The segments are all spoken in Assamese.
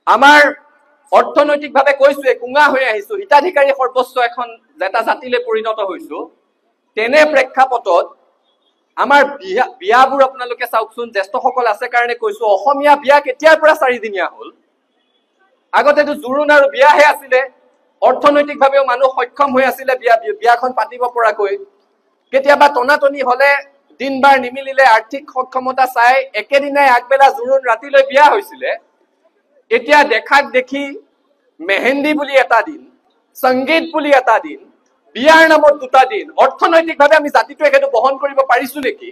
আমাৰ অৰ্থনৈতিকভাৱে কৈছোৱে কুঙা হৈ আহিছো, হিতাধিকাৰী সৰ্বোচ্চ এখন এটা জাতিলৈ পৰিণত হৈছো। তেনে প্ৰেক্ষাপটত আমাৰ বিয়াবোৰ আপোনালোকে চাওকচোন, জ্যেষ্ঠসকল আছে কাৰণে কৈছো, অসমীয়া বিয়া কেতিয়াৰ পৰা 4 দিনীয়া হ'ল? আগতেতো জোৰোণ আৰু বিয়াহে আছিলে। অৰ্থনৈতিকভাৱেও মানুহ সক্ষম হৈ আছিলে বিয়াখন পাতিব পৰাকৈ। কেতিয়াবা টনাটনি হলে দিন বাৰ নিমিলিলে আৰ্থিক সক্ষমতা চাই একেদিনাই আগবেলা জোৰোণ, ৰাতিলৈ বিয়া হৈছিলে। এতিয়া দেখাক দেখি মেহেন্দি বুলি এটা দিন, সংগীত বুলি এটা দিন, বিয়াৰ নামত 2টা দিন। অৰ্থনৈতিকভাৱে আমি জাতিটোৱে সেইটো বহন কৰিব পাৰিছো নেকি?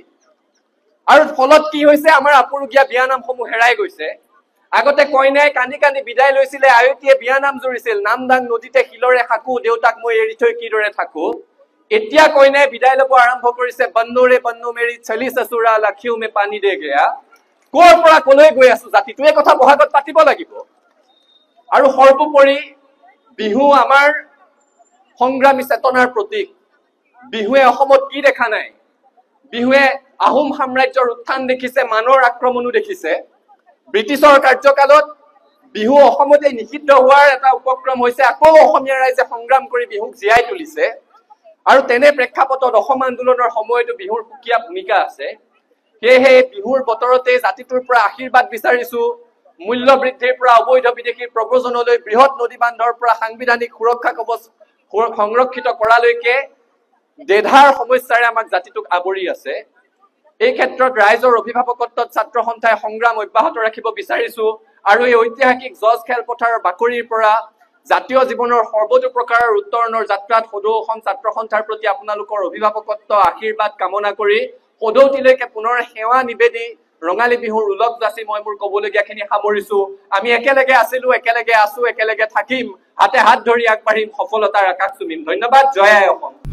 আৰু ফলত কি হৈছে, আমাৰ আপুৰুগীয়া বিয়া নামসমূহ হেৰাই গৈছে। আগতে কইনাই কান্দি কান্দি বিদায় লৈছিলে, আয়তীয়ে বিয়া নাম জুৰিছিল, নামদাং নদীতে শিলৰে সাকো, দেউতাক মই এৰি থৈ কিদৰে থাকো। এতিয়া কইনাই বিদায় ল'ব আৰম্ভ কৰিছে, বন্নোৰে বন্নো মেৰি চলি চচুৰা লাখিও মে পানী দে গয়া। কৰ পৰা কলৈ গৈ আছো জাতিটোৱে কথা বহাগত পাতিব লাগিব। আৰু সৰ্বোপৰি বিহু আমাৰ সংগ্ৰামী চেতনাৰ প্ৰতীক। বিহুৱে অসমত কি দেখা নাই? বিহুৱে আহোম সাম্ৰাজ্যৰ উত্থান দেখিছে, মানৰ আক্ৰমণো দেখিছে। ব্ৰিটিছৰ কাৰ্যকালত বিহু অসমতে নিষিদ্ধ হোৱাৰ এটা উপক্ৰম হৈছে। আকৌ অসমীয়া ৰাইজে সংগ্ৰাম কৰি বিহুক জীয়াই তুলিছে। আৰু তেনে প্ৰেক্ষাপটত অসম আন্দোলনৰ সময়তো বিহুৰ সুকীয়া ভূমিকা আছে। সেয়েহে বিহুৰ বতৰতে জাতিটোৰ পৰা আশীৰ্বাদ বিচাৰিছো। মূল্য বৃদ্ধিৰ পৰা অবৈধ বিদেশীৰ প্ৰব্ৰজনলৈ, বৃহৎ নদী বান্ধৰ পৰা সাংবিধানিক সুৰক্ষা কৱচ সংৰক্ষিত কৰালৈকে দেধাৰ সমস্যাৰে আমাক জাতিটোক আৱৰি আছে। এই ক্ষেত্ৰত ৰাইজৰ অভিভাৱকত্বত ছাত্ৰ সন্থাই সংগ্ৰাম অব্যাহত ৰাখিব বিচাৰিছো। আৰু এই ঐতিহাসিক জজ খেলপথাৰৰ বাকৰিৰ পৰা জাতীয় জীৱনৰ সৰ্বতো প্ৰকাৰৰ উত্তৰণৰ যাত্ৰাত সদৌ অসম ছাত্ৰ সন্থাৰ প্ৰতি আপোনালোকৰ অভিভাৱকত্ব আশীৰ্বাদ কামনা কৰি সদৌতিলৈকে পুনৰ সেৱা নিবেদি ৰঙালী বিহুৰ উলগ যাচি মই মোৰ কবলগীয়াখিনি সামৰিছো। আমি একেলগে আছিলো, একেলগে আছো, একেলগে থাকিম, হাতে হাত ধৰি আগবাঢ়িম, সফলতাৰ আকাশ চুমিম। ধন্যবাদ। জয় আই অসম।